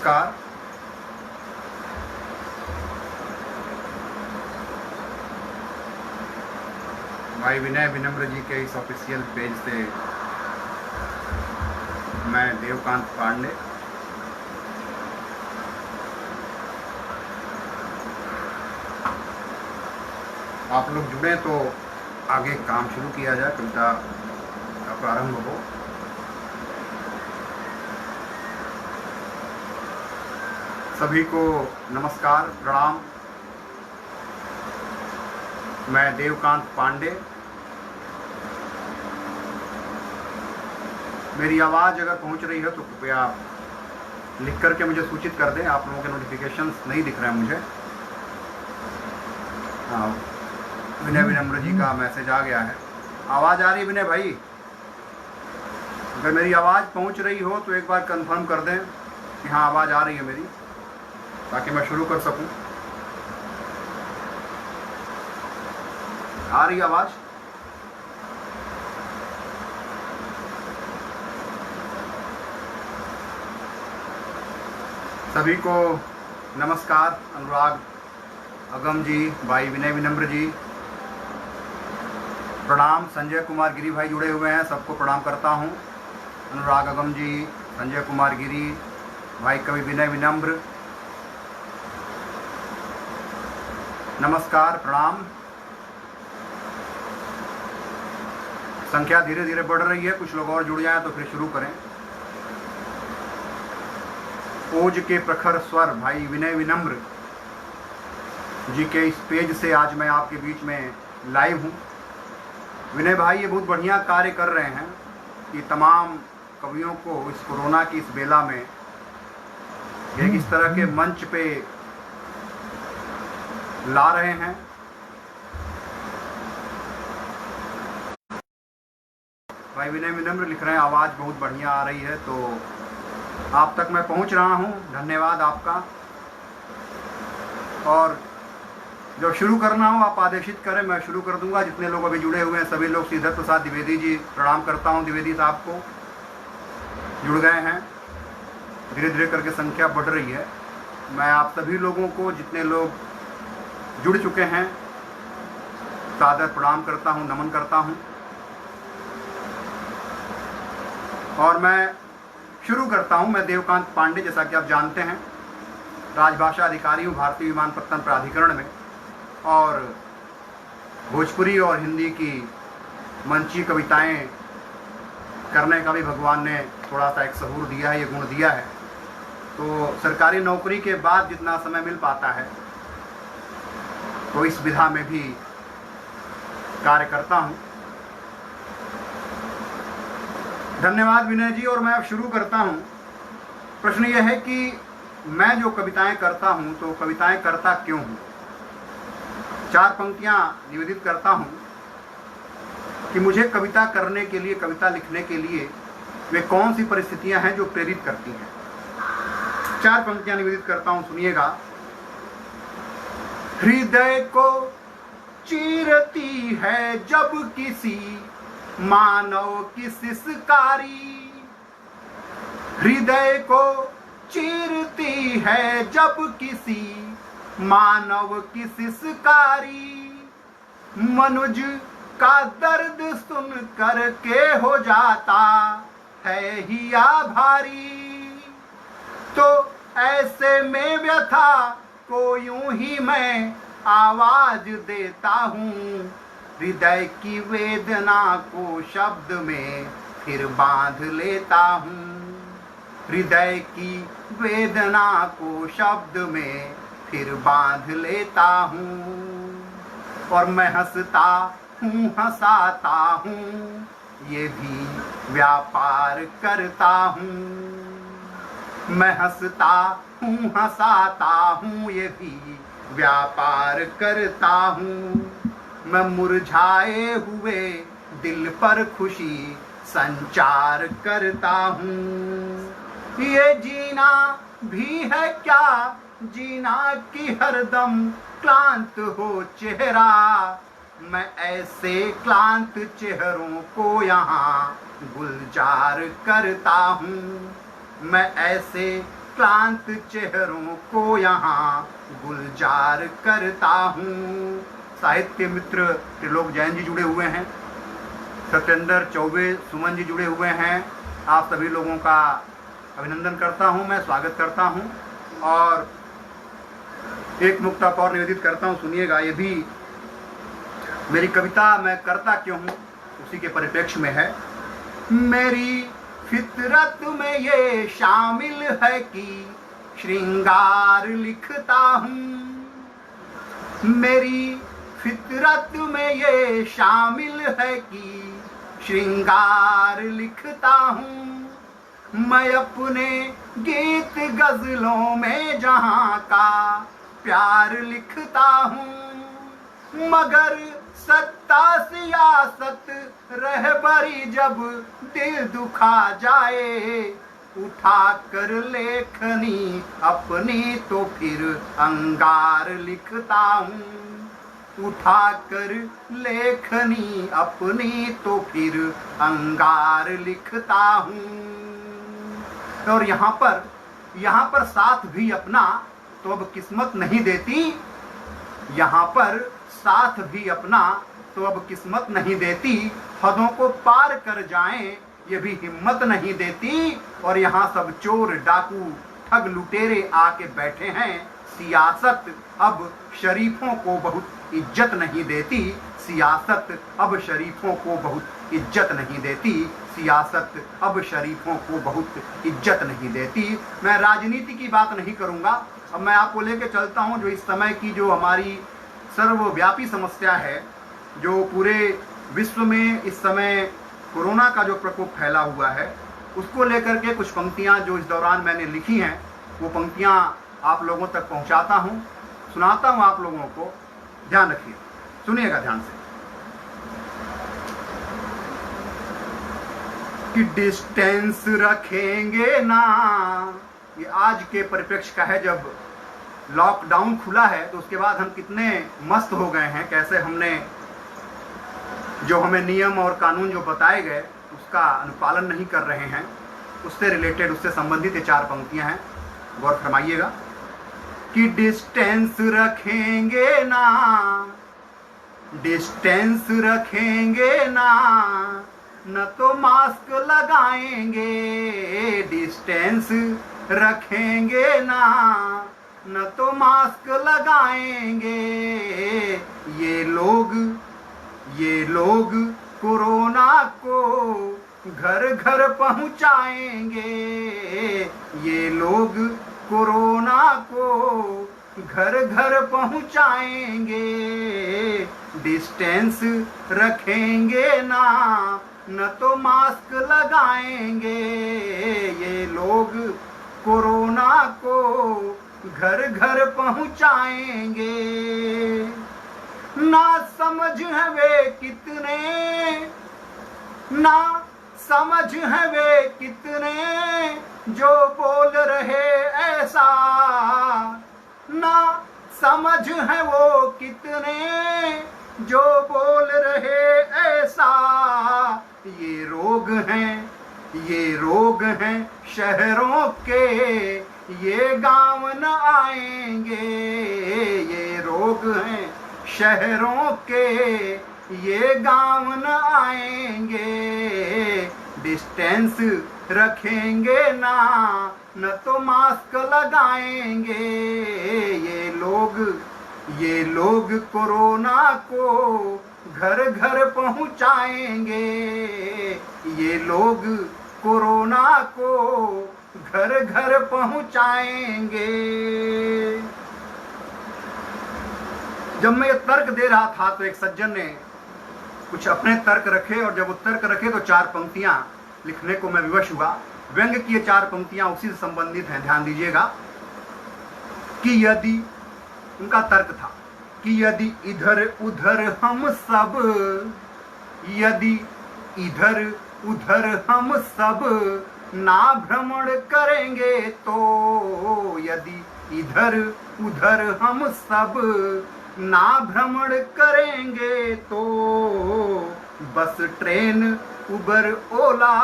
नमस्कार। भाई विनय विनम्र जी के इस ऑफिशियल पेज से मैं देवकांत पांडे आप लोग जुड़े तो आगे काम शुरू किया जाए, कविता का प्रारंभ हो। सभी को नमस्कार, प्रणाम। मैं देवकांत पांडे। मेरी आवाज़ अगर पहुंच रही है तो कृपया लिख करके मुझे सूचित कर दें। आप लोगों के नोटिफिकेशंस नहीं दिख रहे हैं मुझे। हाँ, विनय विनम्र जी का मैसेज आ गया है। आवाज़ आ रही है विनय भाई? अगर मेरी आवाज़ पहुंच रही हो तो एक बार कंफर्म कर दें कि हाँ आवाज़ आ रही है मेरी, ताकि मैं शुरू कर सकूं। आ रही आवाज़? सभी को नमस्कार। अनुराग अगम जी, भाई विनय विनम्र जी, प्रणाम। संजय कुमार गिरी भाई जुड़े हुए हैं, सबको प्रणाम करता हूं। अनुराग अगम जी, संजय कुमार गिरी भाई, कवि विनय विनम्र, नमस्कार, प्रणाम। संख्या धीरे धीरे बढ़ रही है, कुछ लोग और जुड़ जाएं तो फिर शुरू करें। ओज के प्रखर स्वर भाई विनय विनम्र जी के इस पेज से आज मैं आपके बीच में लाइव हूँ। विनय भाई ये बहुत बढ़िया कार्य कर रहे हैं कि तमाम कवियों को इस कोरोना की इस बेला में एक इस तरह के मंच पे ला रहे हैं। भाई विनय विनम्र लिख रहे हैं आवाज़ बहुत बढ़िया आ रही है, तो आप तक मैं पहुंच रहा हूं, धन्यवाद आपका। और जब शुरू करना हो आप आदेशित करें, मैं शुरू कर दूंगा। जितने लोग अभी जुड़े हुए हैं सभी लोग, श्रीधर प्रसाद द्विवेदी जी, प्रणाम करता हूं द्विवेदी साहब को, जुड़ गए हैं। धीरे धीरे करके संख्या बढ़ रही है। मैं आप सभी लोगों को, जितने लोग जुड़ चुके हैं, सादर प्रणाम करता हूं, नमन करता हूं। और मैं शुरू करता हूं। मैं देवकांत पांडे, जैसा कि आप जानते हैं, राजभाषा अधिकारी हूँ भारतीय विमानपत्तन प्राधिकरण में, और भोजपुरी और हिंदी की मंची कविताएं करने का भी भगवान ने थोड़ा सा एक सहूर दिया है, ये गुण दिया है। तो सरकारी नौकरी के बाद जितना समय मिल पाता है तो इस विधा में भी कार्य करता हूँ। धन्यवाद विनय जी। और मैं अब शुरू करता हूँ। प्रश्न यह है कि मैं जो कविताएं करता हूँ तो कविताएं करता क्यों हूँ। 4 पंक्तियाँ निवेदित करता हूँ कि मुझे कविता करने के लिए, कविता लिखने के लिए वे कौन सी परिस्थितियां हैं जो प्रेरित करती हैं। 4 पंक्तियां निवेदित करता हूँ, सुनिएगा। हृदय को चीरती है जब किसी मानव की सिसकारी, हृदय को चीरती है जब किसी मानव की सिसकारी, मनुज का दर्द सुन कर के हो जाता है ही आभारी। तो ऐसे में व्यथा को यूं ही मैं आवाज देता हूँ, हृदय की वेदना को शब्द में फिर बांध लेता हूँ, हृदय की वेदना को शब्द में फिर बांध लेता हूँ। और मैं हंसता हूँ, हंसाता हूँ, ये भी व्यापार करता हूँ। मैं हंसता हूँ, हंसाता हूँ, ये भी व्यापार करता हूँ। मैं मुरझाए हुए दिल पर खुशी संचार करता हूँ। ये जीना भी है क्या, जीना की हरदम क्लांत हो चेहरा, मैं ऐसे क्लांत चेहरों को यहाँ गुलजार करता हूँ। मैं ऐसे क्लांत चेहरों को यहाँ गुलजार करता हूँ। साहित्य मित्र त्रिलोक जैन जी जुड़े हुए हैं, सत्येंद्र चौबे सुमन जी जुड़े हुए हैं। आप सभी लोगों का अभिनंदन करता हूँ, मैं स्वागत करता हूँ। और एक मुक्तक और निवेदित करता हूँ, सुनिएगा। ये भी मेरी कविता मैं करता क्यों हूँ उसी के परिप्रेक्ष्य में है। मेरी फितरत में ये शामिल है कि श्रृंगार लिखता हूँ। मेरी फितरत में ये शामिल है कि श्रृंगार लिखता हूँ। मैं अपने गीत गजलों में जहाँ का प्यार लिखता हूँ। मगर सत्ता सियासत रहबरी जब दिल दुखा जाए, उठा कर लेखनी अपनी तो फिर अंगार लिखता हूँ। उठा कर लेखनी अपनी तो फिर अंगार लिखता हूँ। और यहाँ पर साथ भी अपना तो अब किस्मत नहीं देती। यहाँ पर साथ भी अपना तो अब किस्मत नहीं देती। हदों को पार कर जाएं ये भी हिम्मत नहीं देती। और यहाँ सब चोर डाकू ठग लुटेरे आके बैठे हैं। सियासत अब शरीफों को बहुत इज्जत नहीं देती। सियासत अब शरीफों को बहुत इज्जत नहीं देती। सियासत अब शरीफों को बहुत इज्जत नहीं देती। मैं राजनीति की बात नहीं करूँगा। अब मैं आपको लेके चलता हूँ जो इस समय की जो हमारी सर्वव्यापी समस्या है, जो पूरे विश्व में इस समय कोरोना का जो प्रकोप फैला हुआ है, उसको लेकर के कुछ पंक्तियाँ जो इस दौरान मैंने लिखी हैं, वो पंक्तियाँ आप लोगों तक पहुँचाता हूँ, सुनाता हूँ आप लोगों को। ध्यान रखिए, सुनिएगा ध्यान से। कि डिस्टेंस रखेंगे ना, ये आज के परिप्रेक्ष्य का है। जब लॉकडाउन खुला है तो उसके बाद हम कितने मस्त हो गए हैं, कैसे हमने जो हमें नियम और कानून जो बताए गए उसका अनुपालन नहीं कर रहे हैं। उससे रिलेटेड, उससे संबंधित ये 4 पंक्तियां हैं, गौर फरमाइएगा। कि डिस्टेंस रखेंगे ना, डिस्टेंस रखेंगे ना, न तो मास्क लगाएंगे। डिस्टेंस रखेंगे ना, न तो मास्क लगाएंगे। ये लोग कोरोना को घर घर पहुंचाएंगे। ये लोग कोरोना को घर घर पहुंचाएंगे। डिस्टेंस रखेंगे ना, न तो मास्क लगाएंगे। ये लोग कोरोना को घर घर पहुंचाएंगे। ना समझ है वे कितने, ना समझ है वे कितने जो बोल रहे ऐसा। ना समझ है वो कितने जो बोल रहे ऐसा। ये रोग हैं, ये रोग हैं शहरों के, ये गांव न आएंगे। ये रोग हैं शहरों के, ये गांव न आएंगे। डिस्टेंस रखेंगे ना, न तो मास्क लगाएंगे। ये लोग कोरोना को घर घर पहुंचाएंगे। ये लोग कोरोना को घर घर पहुंचाएंगे। जब मैं ये तर्क दे रहा था तो एक सज्जन ने कुछ अपने तर्क रखे, और जब वो तर्क रखे तो 4 पंक्तियां लिखने को मैं विवश हुआ। व्यंग की ये 4 पंक्तियां उसी से संबंधित हैं, ध्यान दीजिएगा। कि यदि, उनका तर्क था कि यदि इधर उधर हम सब, यदि इधर उधर हम सब ना भ्रमण करेंगे तो, यदि इधर उधर हम सब ना भ्रमण करेंगे तो, बस ट्रेन उबर ओला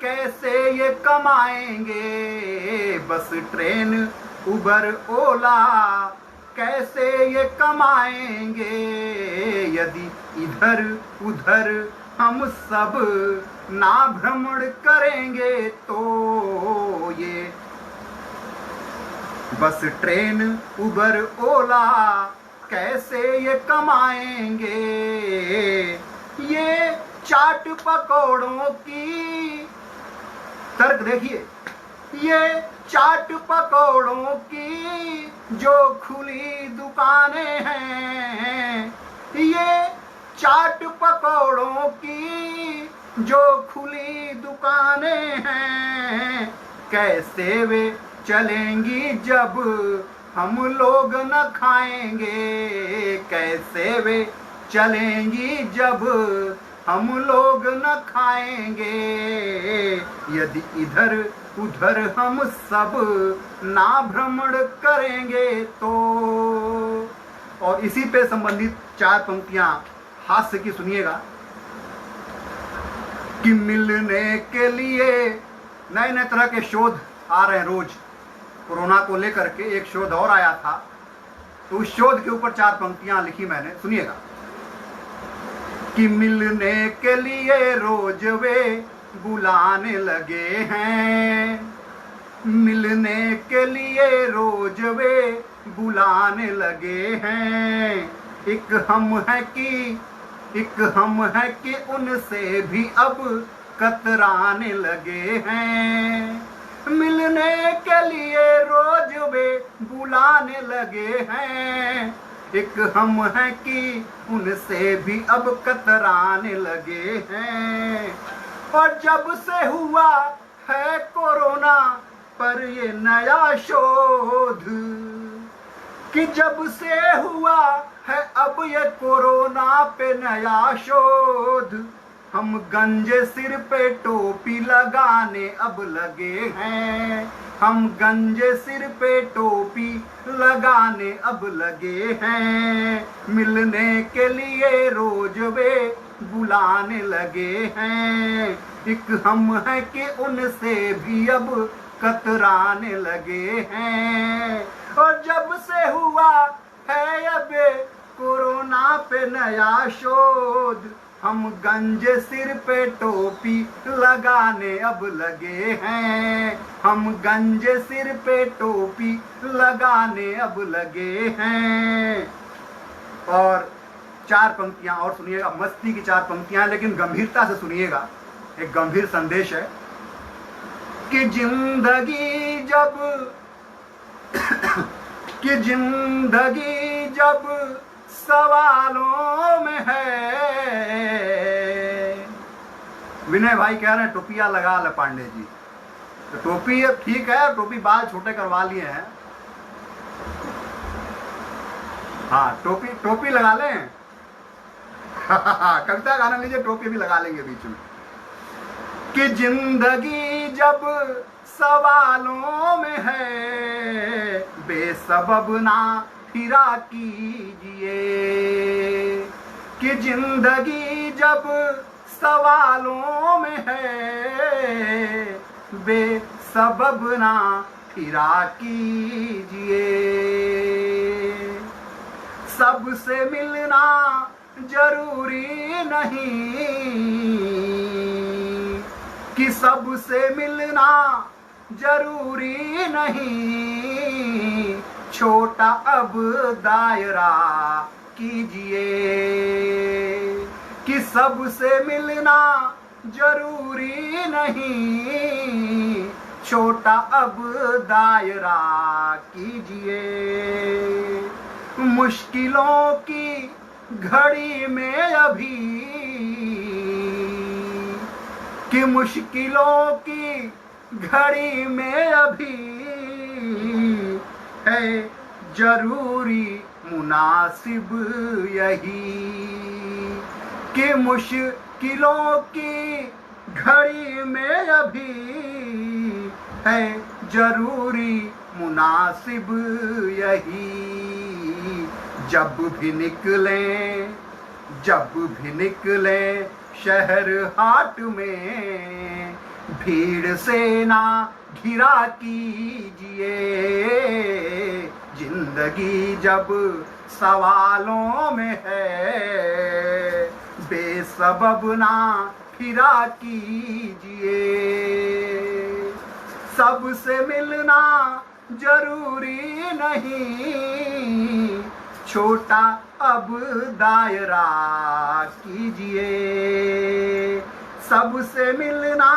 कैसे ये कमाएंगे, बस ट्रेन उबर ओला कैसे ये कमाएंगे, यदि इधर उधर हम सब ना भ्रमण करेंगे तो ये बस ट्रेन उबर ओला कैसे ये कमाएंगे। ये चाट पकौड़ों की तर्क देखिए, ये चाट पकौड़ों की जो खुली दुकानें हैं, ये चाट पकौड़ों की जो खुली दुकानें हैं, कैसे वे चलेंगी जब हम लोग न खाएंगे, कैसे वे चलेंगी जब हम लोग न खाएंगे, यदि इधर उधर हम सब ना भ्रमण करेंगे तो। और इसी पे संबंधित 4 पंक्तियां हास्य की सुनिएगा कि मिलने के लिए नए नए तरह के शोध आ रहे हैं रोज। कोरोना को लेकर के एक शोध और आया था, तो उस शोध के ऊपर 4 पंक्तियां लिखी मैंने, सुनिएगा कि मिलने के लिए रोज वे बुलाने लगे हैं, मिलने के लिए रोज वे बुलाने लगे हैं, एक हम है कि उनसे भी अब कतराने लगे हैं, मिलने के लिए रोज वे बुलाने लगे हैं, एक हम है कि उनसे भी अब कतराने लगे हैं। और जब से हुआ है कोरोना पर ये नया शोध, कि जब से हुआ है अब ये कोरोना पे नया शोध, हम गंजे सिर पे टोपी लगाने अब लगे हैं, हम गंजे सिर पे टोपी लगाने अब लगे हैं, मिलने के लिए रोज वे बुलाने लगे हैं, एक हम है कि उनसे भी अब कतराने लगे हैं। और जब से हुआ है अब कोरोना पे नया शोध, हम गंजे सिर पे टोपी लगाने अब लगे हैं, हम गंजे सिर पे टोपी लगाने अब लगे हैं। और 4 पंक्तियां और सुनिएगा, मस्ती की 4 पंक्तियां, लेकिन गंभीरता से सुनिएगा, एक गंभीर संदेश है कि जिंदगी जब सवालों में है। विनय भाई कह रहे हैं टोपियां लगा ले पांडे जी, तो टोपी ठीक है, टोपी बाल छोटे करवा लिए हैं, हाँ टोपी लगा लें कविता गाना लीजिए, टोपी भी लगा लेंगे बीच में। कि जिंदगी जब सवालों में है, बेसबब ना फिरा कीजिए, कि जिंदगी जब सवालों में है, बेसबब ना फिरा कीजिए, सबसे मिलना जरूरी नहीं, कि सबसे मिलना जरूरी नहीं, छोटा अब दायरा कीजिए, कि सबसे मिलना जरूरी नहीं, छोटा अब दायरा कीजिए, मुश्किलों की घड़ी में अभी, कि मुश्किलों की घड़ी में अभी है जरूरी मुनासिब यही, कि मुश्किलों की घड़ी में अभी है जरूरी मुनासिब यही। जब भी निकलें शहर हाट में, भीड़ से ना घिरा कीजिए, जिंदगी जब सवालों में है, बेसबब ना फिरा कीजिए। सबसे मिलना जरूरी नहीं, छोटा अब दायरा कीजिए। सबसे मिलना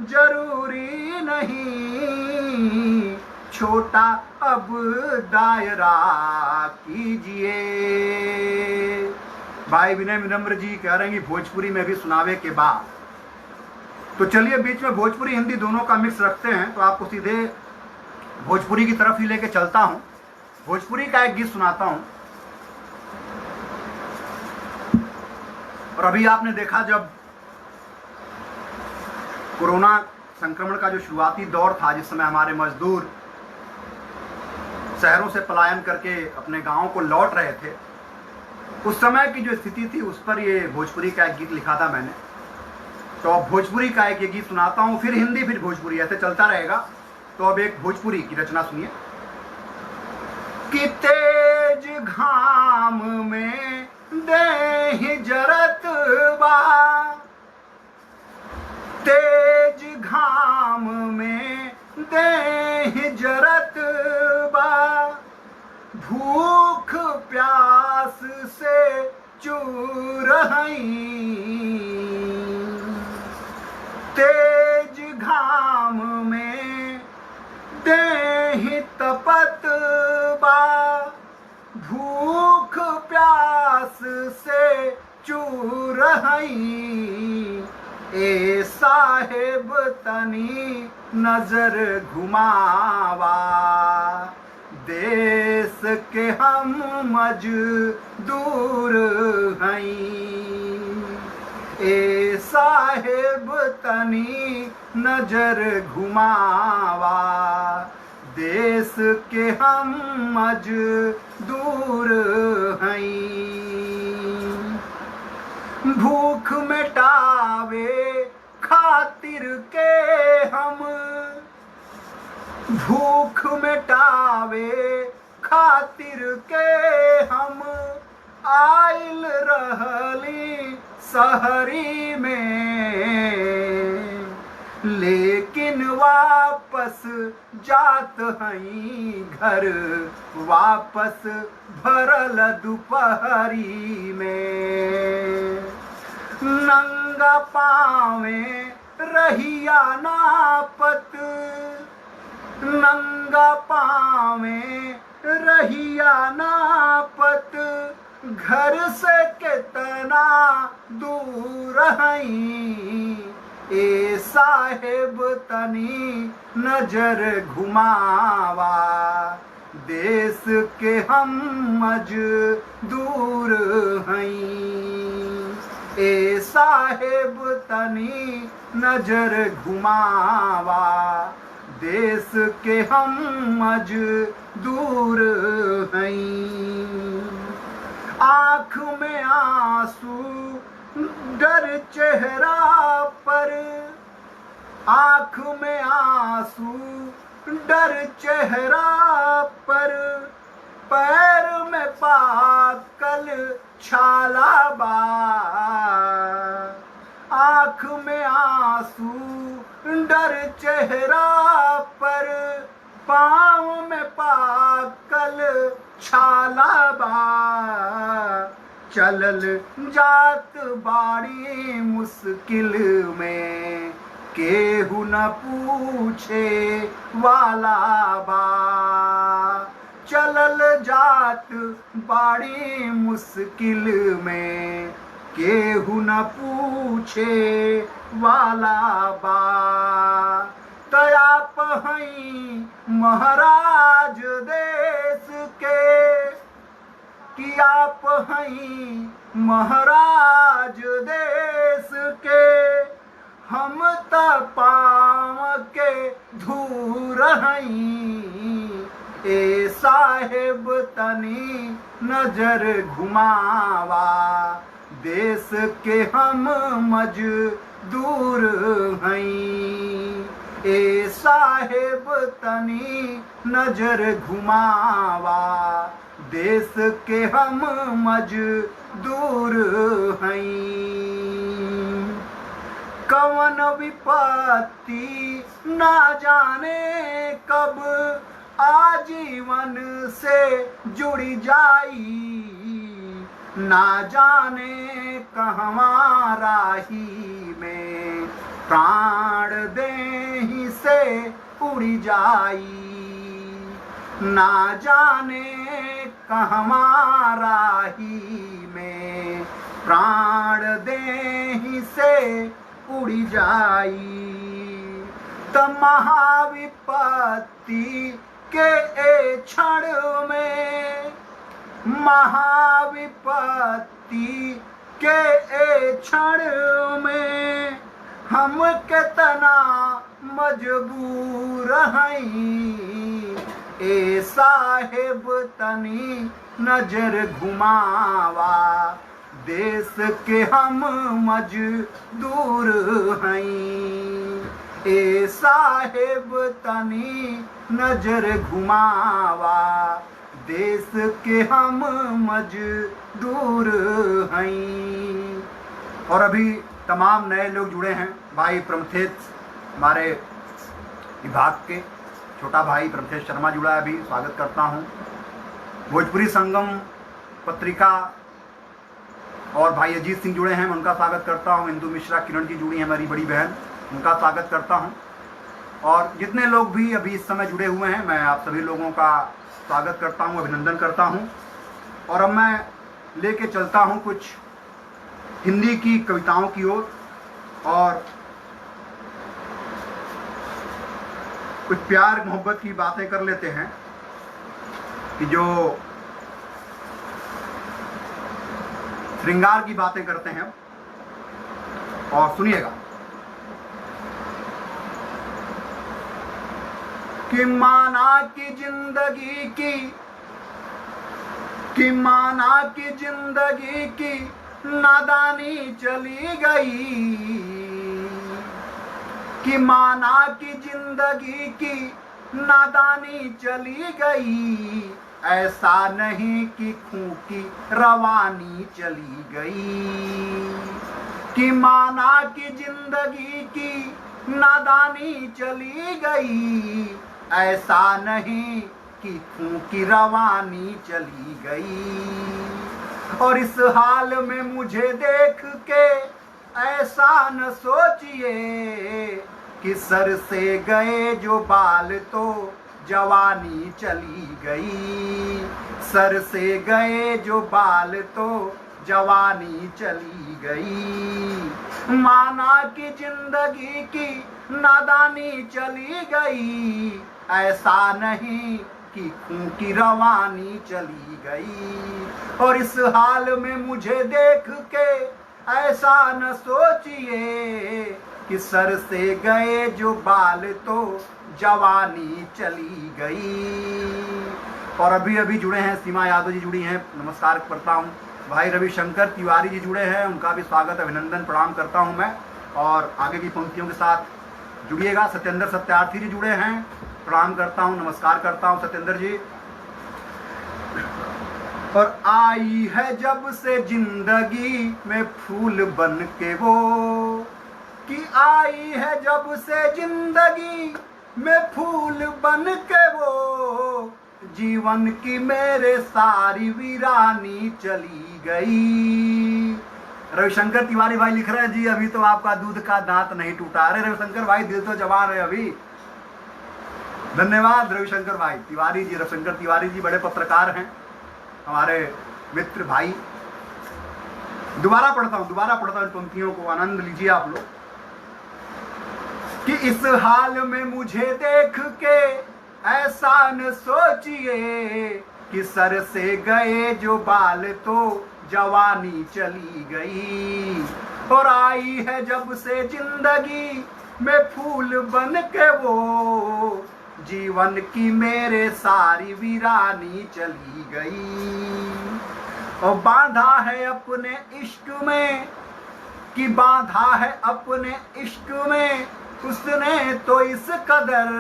जरूरी नहीं, छोटा अब दायरा कीजिए। भाई विनय विनम्र जी कह रहे हैं कि भोजपुरी में भी सुनावे के बाद, तो चलिए बीच में भोजपुरी हिंदी दोनों का मिक्स रखते हैं, तो आपको सीधे भोजपुरी की तरफ ही लेके चलता हूं। भोजपुरी का एक गीत सुनाता हूं। और अभी आपने देखा जब कोरोना संक्रमण का जो शुरुआती दौर था, जिस समय हमारे मजदूर शहरों से पलायन करके अपने गांवों को लौट रहे थे, उस समय की जो स्थिति थी उस पर ये भोजपुरी का एक गीत लिखा था मैंने। तो अब भोजपुरी का एक ये गीत सुनाता हूँ, फिर हिंदी, फिर भोजपुरी, ऐसे चलता रहेगा। तो अब एक भोजपुरी की रचना सुनिए। कि तेज घाम में देहि जरत बा, तेज घाम में देहि जरत बा, भूख प्यास से चूर हईं। तेज घाम में देहि तपत बा, भूख प्यास से चूर हईं। ए साहेब तनी नजर घुमावा, देश के हम मजदूर हईं। ए साहेब तनी नजर घुमावा, देश के हम मजदूर हईं। भूख मिटावे खातिर के हम, भूख मिटावे खातिर के हम आइल रहली शहरी में। लेकिन वापस जात हईं घर, वापस भरल दुपहरी में। नंगा पावे रहिया नापत, नंगा पावे रहिया नापत, घर से कितना दूर हईं। ए साहेब तनी नजर घुमावा, देश के हम मजदूर हईं। ए साहेब तनी नजर घुमावा, देश के हम मजदूर हईं। आँख में आंसू डर चेहरा पर, आँख में आंसू डर चेहरा पर, पैर में पाकल छाला बा। आँख में आंसू डर चेहरा पर, पाँव में पाकल छाला बा। चलल जात बाड़ी मुश्किल में, केहू न पूछे वाला बा। चलल जात बाड़ी मुश्किल में, केहू न पूछे वाला बा। तयाप हईं महाराज देश के, कि आप हईं महाराज देश के। हम त पाँव के धूर हईं। ए साहेब तनी नजर घुमावा, देश के हम मजदूर दूर हई। ए साहेब तनी नजर घुमावा, देश के हम मजदूर हई। कवन विपत्ति ना जाने कब आजीवन से जुड़ी जाई, ना जाने कहवा राही में प्राण देहि से उड़ी जाई, ना जाने कहवा राही में प्राण देहि से उड़ी जाई। त महाविपत्ति के ए क्षण में, महाविपत्ति के ए क्षण में हम कितना मजबूर हई। ए साहेब तनी नजर घुमावा, देश के हम मजदूर हई। ए साहेब तनी नजर घुमावा, देश के हम मजदूर हई। और अभी तमाम नए लोग जुड़े हैं। भाई प्रमथेश हमारे विभाग के छोटा भाई प्रमथेश शर्मा जुड़ा है, अभी स्वागत करता हूं। भोजपुरी संगम पत्रिका और भाई अजीत सिंह जुड़े हैं, मैं उनका स्वागत करता हूं। इंदु मिश्रा किरण जी जुड़ी हैं, हमारी बड़ी बहन, उनका स्वागत करता हूं। और जितने लोग भी अभी इस समय जुड़े हुए हैं, मैं आप सभी लोगों का स्वागत करता हूं, अभिनंदन करता हूं। और अब मैं लेके चलता हूं कुछ हिंदी की कविताओं की ओर, और कुछ प्यार मोहब्बत की बातें कर लेते हैं कि जो श्रृंगार की बातें करते हैं। और सुनिएगा कि माना की जिंदगी की माना की जिंदगी की नादानी चली गई, कि माना की जिंदगी की नादानी चली गई। ऐसा नहीं कि खूं की रवानी चली गई, कि माना की जिंदगी की नादानी चली गई। ऐसा नहीं कि खूं की रवानी चली गई। और इस हाल में मुझे देख के ऐसा न सोचिए कि सर से गए जो बाल तो जवानी चली गई। सर से गए जो बाल तो जवानी चली गई। माना कि जिंदगी की नादानी चली गई। ऐसा नहीं कि खूं की रवानी चली गई। और इस हाल में मुझे देख के ऐसा न सोचिए कि सर से गए जो बाल तो जवानी चली गई। और अभी अभी जुड़े हैं सीमा यादव जी जुड़ी हैं, नमस्कार करता हूँ। भाई रविशंकर तिवारी जी जुड़े हैं, उनका भी स्वागत अभिनंदन प्रणाम करता हूँ मैं। और आगे की पंक्तियों के साथ जुड़िएगा। सत्येंद्र सत्यार्थी जी जुड़े हैं, प्रणाम करता हूँ, नमस्कार करता हूँ सत्येंद्र जी। और आई है जब से जिंदगी में फूल बन के वो, कि आई है जब से जिंदगी में फूल बन के वो, जीवन की मेरे सारी वीरानी चली गई। रविशंकर तिवारी भाई लिख रहे हैं जी, अभी तो आपका दूध का दांत नहीं टूटा। अरे रविशंकर भाई, दिल तो जवान है अभी। धन्यवाद रविशंकर भाई तिवारी जी। रविशंकर तिवारी जी बड़े पत्रकार हैं, हमारे मित्र भाई। दोबारा पढ़ता हूं इन पंक्तियों को, आनंद लीजिए आप लोग। कि इस हाल में मुझे देख के ऐसा न सोचिए कि सर से गए जो बाल तो जवानी चली गई। और आई है जब से जिंदगी में फूल बन के वो, जीवन की मेरे सारी वीरानी चली गई। और बांधा है अपने इश्क में कि बांधा है अपने इश्क में उसने तो इस कदर,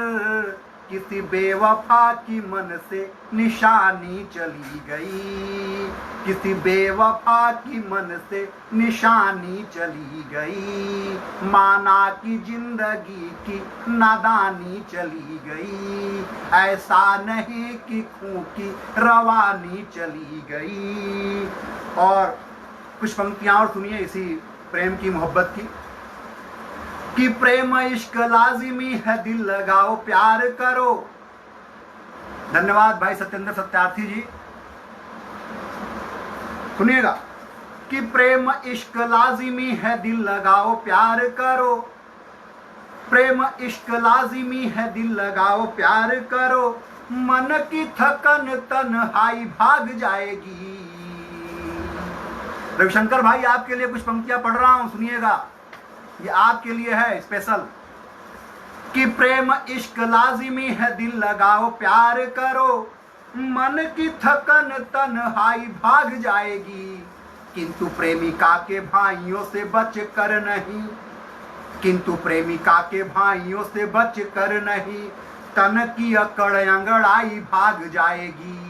किसी बेवफा की मन से निशानी चली गई, किसी बेवफा की मन से निशानी चली गई, माना कि जिंदगी की नादानी चली गई, ऐसा नहीं कि खूं की रवानी चली गई। और कुछ पंक्तियां और सुनिए इसी प्रेम की मोहब्बत की, कि प्रेम इश्क लाजिमी है दिल लगाओ प्यार करो। धन्यवाद भाई सत्येंद्र सत्यार्थी जी। सुनिएगा, कि प्रेम इश्क लाजिमी है दिल लगाओ प्यार करो, प्रेम इश्क लाजिमी है दिल लगाओ प्यार करो, मन की थकन तन्हाई भाग जाएगी। रविशंकर भाई आपके लिए कुछ पंक्तियां पढ़ रहा हूं, सुनिएगा, ये आपके लिए है स्पेशल। कि प्रेम इश्क लाजिमी है दिल लगाओ प्यार करो, मन की थकन तन्हाई भाग जाएगी, किंतु प्रेमिका के भाइयों से बच कर नहीं, किंतु प्रेमिका के भाइयों से बच कर नहीं, तन की अकड़ अंगड़ाई भाग जाएगी।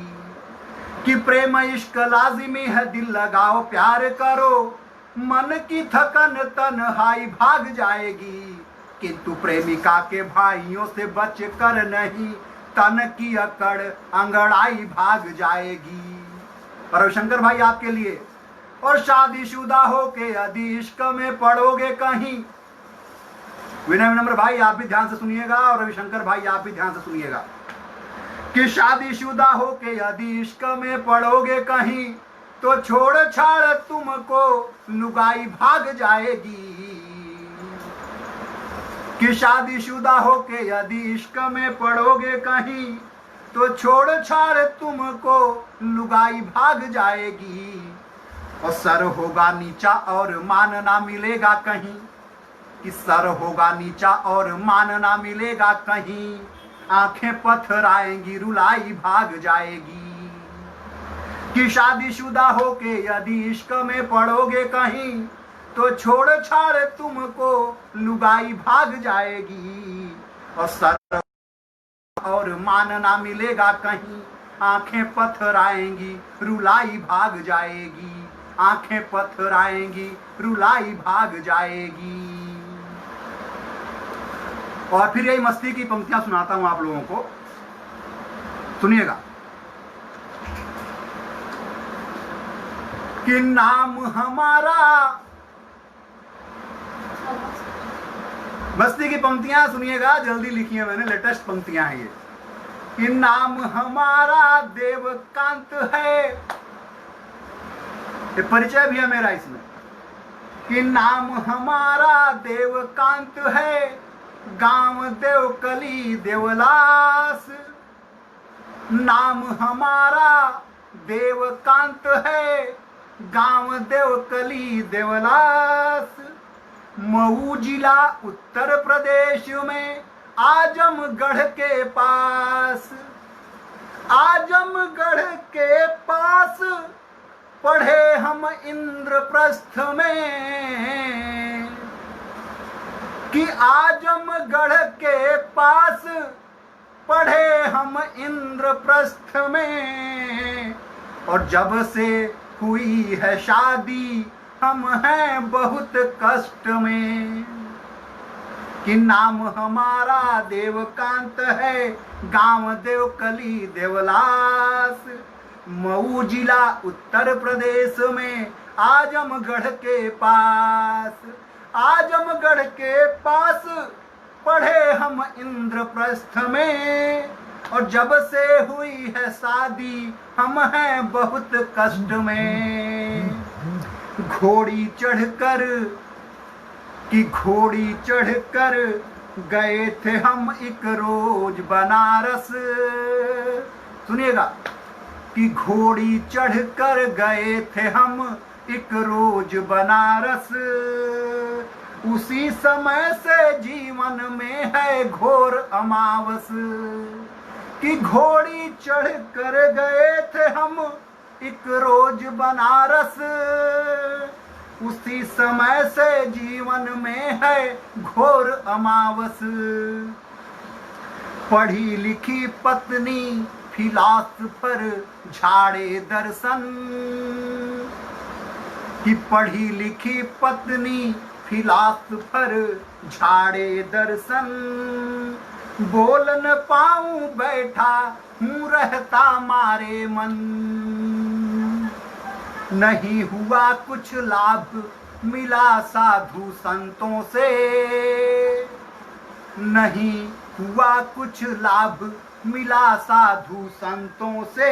कि प्रेम इश्क लाजिमी है दिल लगाओ प्यार करो, मन की थकन तन्हाई भाग जाएगी, किंतु प्रेमिका के भाइयों से बच कर नहीं, तन की अकड़ अंगड़ाई भाग जाएगी। रविशंकर भाई आपके लिए, और शादीशुदा होके यदि इश्क में पड़ोगे कहीं, विनय विनम्र भाई आप भी ध्यान से सुनिएगा और रविशंकर भाई आप भी ध्यान से सुनिएगा, कि शादीशुदा होके यदि इश्क में पड़ोगे कहीं, तो छोड़ छाड़ तुमको लुगाई भाग जाएगी। कि शादीशुदा होके यदि इश्क में पड़ोगे कहीं, तो छोड़ छाड़ तुमको लुगाई भाग जाएगी। और सर होगा नीचा और मान ना मिलेगा कहीं, कि सर होगा नीचा और मान ना मिलेगा कहीं, आंखें पथराएंगी रुलाई भाग जाएगी। कि शादीशुदा होके यदि इश्क में पड़ोगे कहीं, तो छोड़ छाड़ तुमको लुगाई भाग जाएगी। और सर और मान ना मिलेगा कहीं, आंखें पथराएंगी रुलाई भाग जाएगी, आंखें पथराएंगी रुलाई भाग जाएगी। और फिर यही मस्ती की पंक्तियां सुनाता हूं आप लोगों को, सुनिएगा। कि नाम हमारा, मस्ती की पंक्तियां सुनिएगा, जल्दी लिखी है मैंने, लेटेस्ट पंक्तियां हैं ये। कि नाम हमारा देवकांत है, ये परिचय भी है मेरा इसमें। कि नाम हमारा देवकांत है, गांव देवकली देवलास, नाम हमारा देवकांत है, गांव देवकली देवलास, मऊ जिला उत्तर प्रदेश में आजमगढ़ के पास, आजमगढ़ के पास पढ़े हम इंद्रप्रस्थ में। कि आजमगढ़ के पास पढ़े हम इंद्रप्रस्थ में, और जब से हुई है शादी हम हैं बहुत कष्ट में। कि नाम हमारा देवकांत है, गांव देवकली देवलास, मऊ जिला उत्तर प्रदेश में आजमगढ़ के पास, आजमगढ़ के पास पढ़े हम इंद्रप्रस्थ में, और जब से हुई है शादी हम हैं बहुत कष्ट में। घोड़ी चढ़कर, कि घोड़ी चढ़कर गए थे हम एक रोज बनारस, सुनिएगा। कि घोड़ी चढ़कर गए थे हम एक रोज बनारस, उसी समय से जीवन में है घोर अमावस। कि घोड़ी चढ़कर गए थे हम एक रोज बनारस, उसी समय से जीवन में है घोर अमावस। पढ़ी लिखी पत्नी फिलासफर झाड़े दर्शन, कि पढ़ी लिखी पत्नी फिलासफर झाड़े दर्शन। बोल न पाऊं बैठा हूँ रहता मारे मन, नहीं हुआ कुछ लाभ मिला साधु संतों से, नहीं हुआ कुछ लाभ मिला साधु संतों से।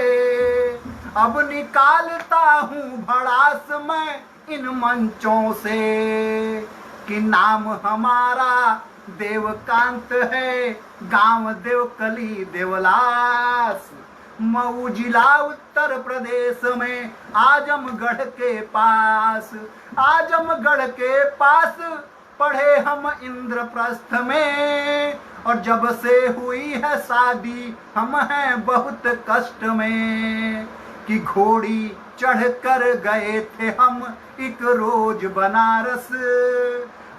अब निकालता हूँ भड़ास मैं इन मंचों से, कि नाम हमारा देवकांत है, गांव देवकली देवलास, मऊ जिला उत्तर प्रदेश में आजमगढ़ के पास। आजमगढ़ के पास पढ़े हम इंद्रप्रस्थ में, और जब से हुई है शादी हम हैं बहुत कष्ट में, कि घोड़ी चढ़ कर गए थे हम एक रोज बनारस।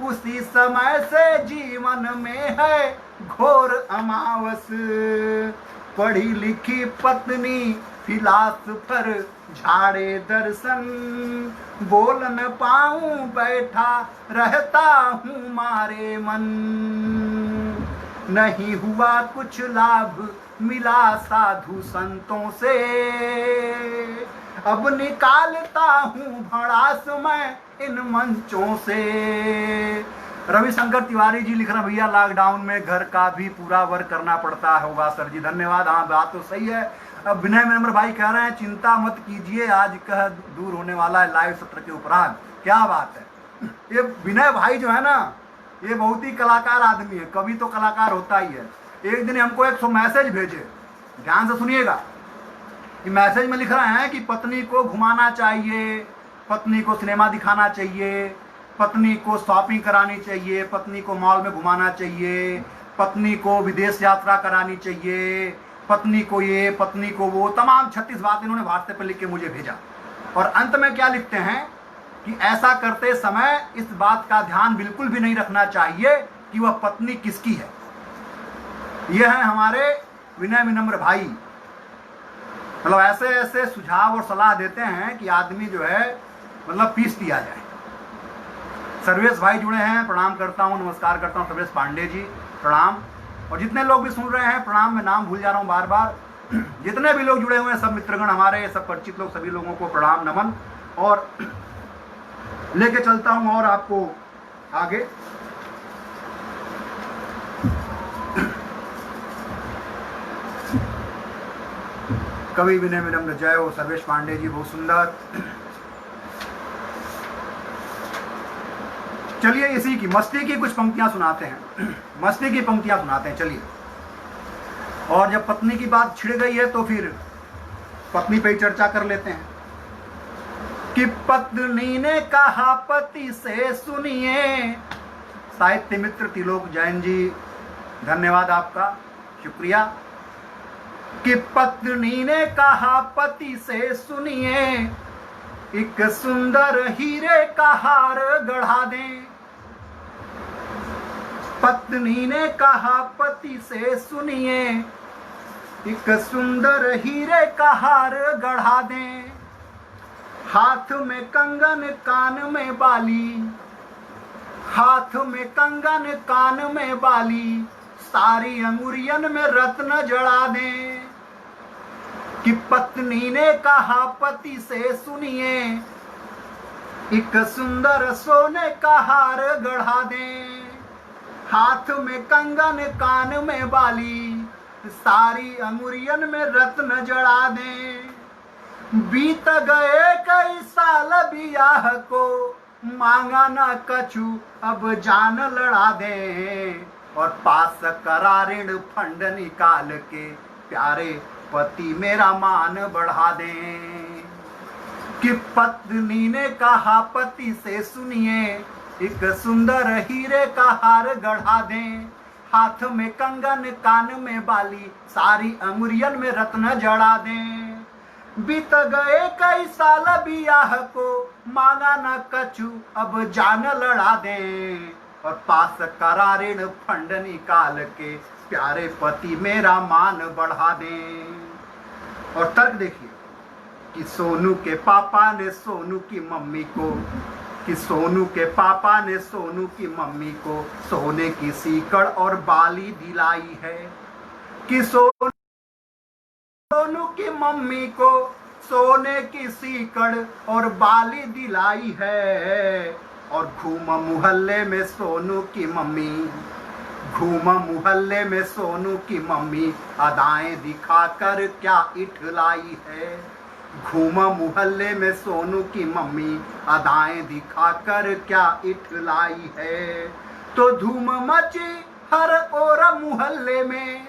उसी समय से जीवन में है घोर अमावस। पढ़ी लिखी पत्नी फिलासफर झाड़े दर्शन, बोल न पाऊं बैठा रहता हूँ मारे मन। नहीं हुआ कुछ लाभ मिला साधु संतों से, अब निकालता हूँ भड़ास मैं इन मंचों से। रविशंकर तिवारी जी लिख रहे हैं, भैया लॉकडाउन में घर का भी पूरा वर्क करना पड़ता होगा सर जी। धन्यवाद। हाँ बात तो सही है। अब विनय विनम्र भाई कह रहे हैं चिंता मत कीजिए, आज कह दूर होने वाला है लाइव सत्र के उपरांत। क्या बात है। ये विनय भाई जो है ना, ये बहुत ही कलाकार आदमी है, कभी तो कलाकार होता ही है। एक दिन हमको एक मैसेज भेजे, ध्यान से सुनिएगा। मैसेज में लिख रहे हैं कि पत्नी को घुमाना चाहिए, पत्नी को सिनेमा दिखाना चाहिए, पत्नी को शॉपिंग करानी चाहिए, पत्नी को मॉल में घुमाना चाहिए, पत्नी को विदेश यात्रा करानी चाहिए, पत्नी को ये, पत्नी को वो, तमाम 36 बातें इन्होंने व्हाट्सएप पर लिख के मुझे भेजा। और अंत में क्या लिखते हैं कि ऐसा करते समय इस बात का ध्यान बिल्कुल भी नहीं रखना चाहिए कि वह पत्नी किसकी है। यह है हमारे विनय विनम्र भाई। मतलब ऐसे ऐसे सुझाव और सलाह देते हैं कि आदमी जो है मतलब पीस दिया जाए। सर्वेश भाई जुड़े हैं, प्रणाम करता हूँ, नमस्कार करता हूँ। सर्वेश पांडे जी प्रणाम। और जितने लोग भी सुन रहे हैं प्रणाम, मैं नाम भूल जा रहा हूँ बार बार। जितने भी लोग जुड़े हुए हैं सब मित्रगण हमारे, सब परिचित लोग, सभी लोगों को प्रणाम नमन। और लेके चलता हूँ और आपको आगे। कवि विनय विनम्र जय हो सर्वेश पांडे जी, बहुत सुंदर। चलिए इसी की मस्ती की कुछ पंक्तियां सुनाते हैं, मस्ती की पंक्तियां सुनाते हैं। चलिए, और जब पत्नी की बात छिड़ गई है तो फिर पत्नी पे ही चर्चा कर लेते हैं। कि पत्नी ने कहा पति से सुनिए। साहित्य मित्र त्रिलोक जैन जी, धन्यवाद आपका, शुक्रिया। कि पत्नी ने कहा पति से सुनिए, एक सुंदर हीरे का हार गढ़ा दें। पत्नी ने कहा पति से सुनिए, एक सुंदर हीरे का हार गढ़ा दें। हाथ में कंगन कान में बाली, हाथ में कंगन कान में बाली, सारी अंगुरियन में रत्न जड़ा दें। कि पत्नी ने कहा पति से सुनिए, एक सुंदर सोने का हार गढ़ा दें। हाथ में कंगन कान में बाली, सारी अंगुरियन में रत्न जड़ा दें। बीत गए कई साल बियाह को, मांगा ना कछु अब जान लड़ा दें। और पास करा ऋण फंड निकाल के, प्यारे पति मेरा मान बढ़ा दें। कि पत्नी ने कहा पति से सुनिए, एक सुंदर हीरे का हार गढ़ा दें। हाथ में कंगन कान में बाली, सारी अंगुरियन में रत्न जड़ा दें। बीत गए कई साल बियाह को, मांगा न कछु अब जान लड़ा दें, और पास करा ऋण फंड निकाल के, प्यारे पति मेरा मान बढ़ा दें। और तर्क देखिए कि सोनू के पापा ने सोनू की मम्मी को, कि सोनू के पापा ने सोनू की मम्मी को सोने की सीकड़ और बाली दिलाई है, कि सोनू की मम्मी को सोने की सीकड़ और बाली दिलाई है। और घूम मोहल्ले में सोनू की मम्मी, घूम मोहल्ले में सोनू की मम्मी अदाएं दिखाकर क्या इठलाई है। घूम मोहल्ले में सोनू की मम्मी अदाएं दिखाकर क्या इठलाई है। तो धूम मची हर ओर मोहल्ले में,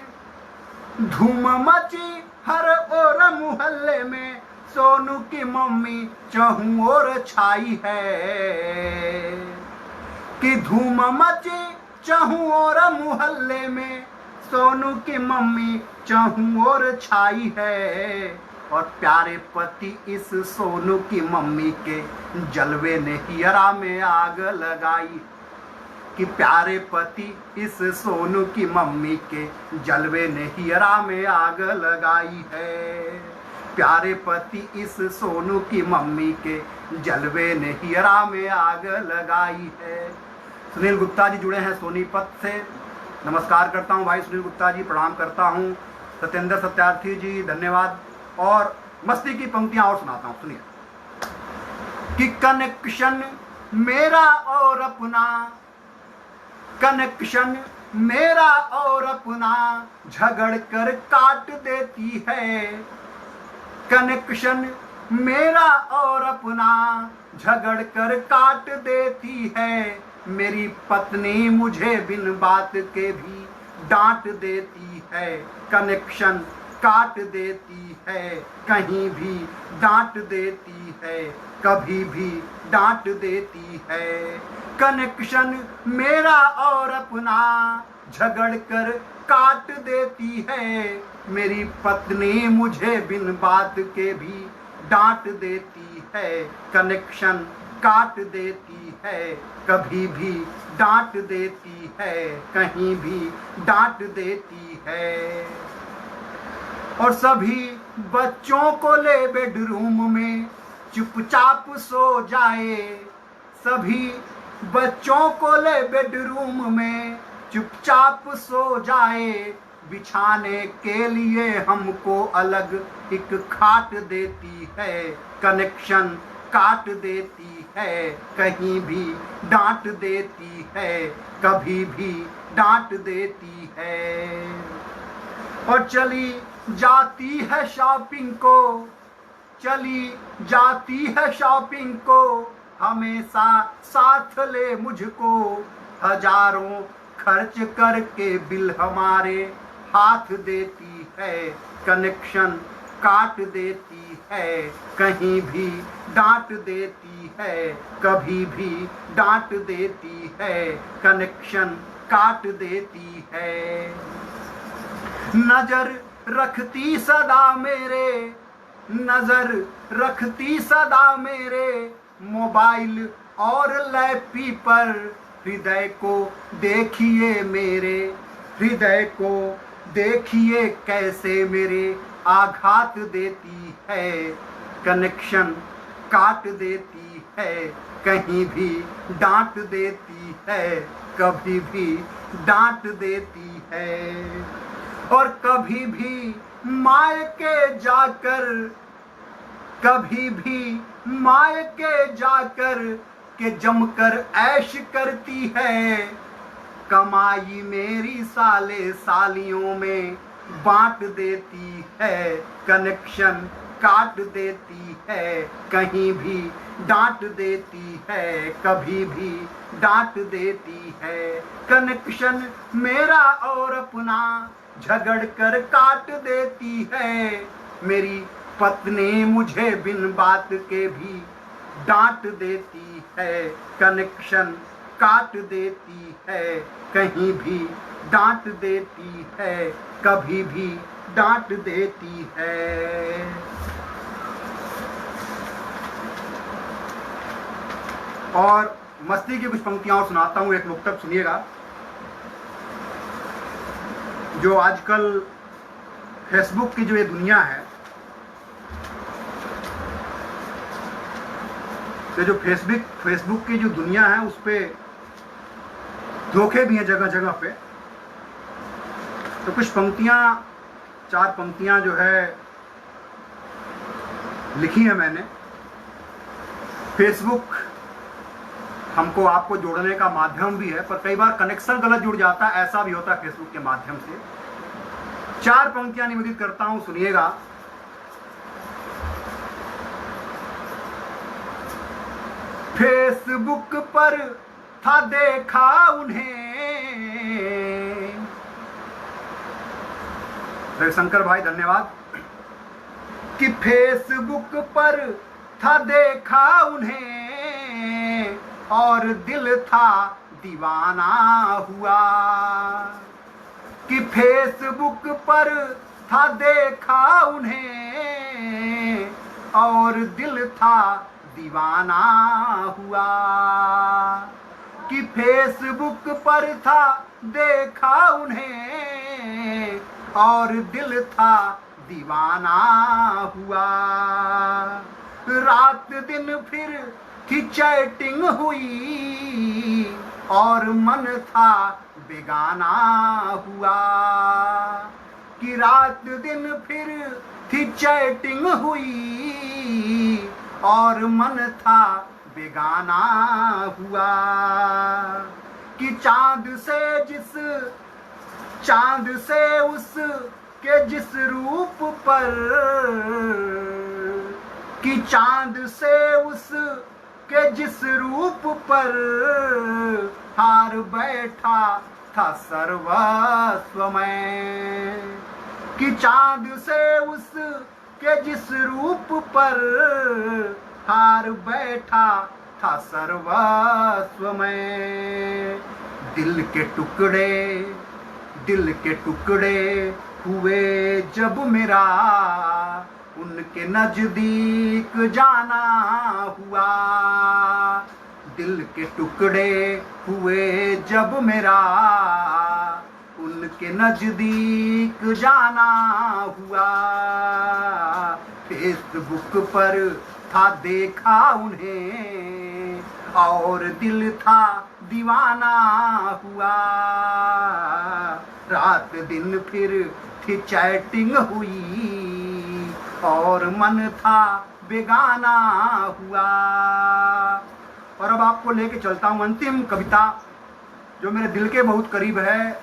धूम मची हर ओर मोहल्ले में, सोनू की मम्मी चहुं ओर छाई है, कि धूम मची चहुं ओर मोहल्ले में, सोनू की मम्मी चहुं ओर छाई है। और प्यारे पति इस सोनू की मम्मी के जलवे ने हियरा में आग लगाई, कि प्यारे पति इस सोनू की मम्मी के जलवे ने हियरा में आग लगाई है। प्यारे पति इस सोनू की मम्मी के जलवे ने हियरा में आग लगाई है। सुनील गुप्ता जी जुड़े हैं सोनीपत से, नमस्कार करता हूं भाई सुनील गुप्ता जी, प्रणाम करता हूं। सत्येंद्र सत्यार्थी जी धन्यवाद। और मस्ती की पंक्तियां और सुनाता हूं, सुनिए। कि कनेक्शन मेरा और अपना, कनेक्शन मेरा और अपना झगड़ कर काट देती है। कनेक्शन मेरा और अपना झगड़ कर काट देती है। मेरी पत्नी मुझे बिन बात के भी डांट देती है। कनेक्शन काट देती है, कहीं भी डांट देती है, कभी भी डांट देती है। कनेक्शन मेरा और अपना झगड़ कर काट देती है। मेरी पत्नी मुझे बिन बात के भी डांट देती है। कनेक्शन काट देती है, कभी भी डांट देती है, कहीं भी डांट देती है। और सभी बच्चों को ले बेडरूम में चुपचाप सो जाए। सभी बच्चों को ले बेडरूम में चुपचाप सो जाए। बिछाने के लिए हमको अलग एक खाट देती है। कनेक्शन काट देती है, कहीं भी डांट देती है, कभी भी डांट देती है। और चली जाती है शॉपिंग को, चली जाती है शॉपिंग को, हमेशा साथ ले मुझको। हजारों खर्च करके बिल हमारे हाथ देती है। कनेक्शन काट देती है, कहीं भी डांट देती है, कभी भी डांट देती है। कनेक्शन काट देती है। नजर रखती सदा मेरे, नजर रखती सदा मेरे मोबाइल और लैपी पर। हृदय को देखिए मेरे, हृदय को देखिए कैसे मेरे आघात देती है। कनेक्शन काट देती है, कहीं भी डांट देती है, कभी भी डांट देती है। और कभी भी मायके जाकर, कभी भी मायके जाकर के जमकर ऐश करती है। कमाई मेरी साले सालियों में बांट देती है। कनेक्शन काट देती है, कहीं भी डांट देती है, कभी भी डांट देती है। कनेक्शन मेरा और अपना झगड़ कर काट देती है। मेरी पत्नी मुझे बिन बात के भी डांट देती है। कनेक्शन काट देती है, कहीं भी डांट देती है, कभी भी डांट देती है। और मस्ती की कुछ पंक्तियां और सुनाता हूं, एक मुक्तक सुनिएगा। जो आजकल फेसबुक की जो ये दुनिया है, तो जो फेसबुक की जो दुनिया है उस पे धोखे भी हैं जगह जगह पे। तो कुछ पंक्तियां, 4 पंक्तियां जो है लिखी है मैंने। फेसबुक हमको आपको जोड़ने का माध्यम भी है, पर कई बार कनेक्शन गलत जुड़ जाता है, ऐसा भी होता है फेसबुक के माध्यम से। 4 पंक्तियां निवेदित करता हूं, सुनिएगा। फेसबुक पर था देखा उन्हें, रविशंकर भाई धन्यवाद, कि फेसबुक पर था देखा उन्हें और दिल था दीवाना हुआ। कि फेसबुक पर था देखा उन्हें और दिल था दीवाना हुआ। कि फेसबुक पर था देखा उन्हें और दिल था दीवाना हुआ। रात दिन फिर थी चैटिंग हुई और मन था बेगाना हुआ। कि रात दिन फिर थी चैटिंग हुई और मन था बेगाना हुआ। कि चांद से उस के जिस रूप पर, कि चांद से उस के जिस रूप पर हार बैठा था सर्वस्व में। कि चांद से उस के जिस रूप पर हार बैठा था सर्वस्व में। दिल के टुकड़े हुए जब मेरा उनके नजदीक जाना हुआ। दिल के टुकड़े हुए जब मेरा उनके नजदीक जाना हुआ। फेसबुक पर था देखा उन्हें और दिल था दीवाना हुआ। रात दिन फिर थी चैटिंग हुई और मन था बेगाना हुआ। और अब आपको लेके चलता हूँ अंतिम कविता, जो मेरे दिल के बहुत करीब है।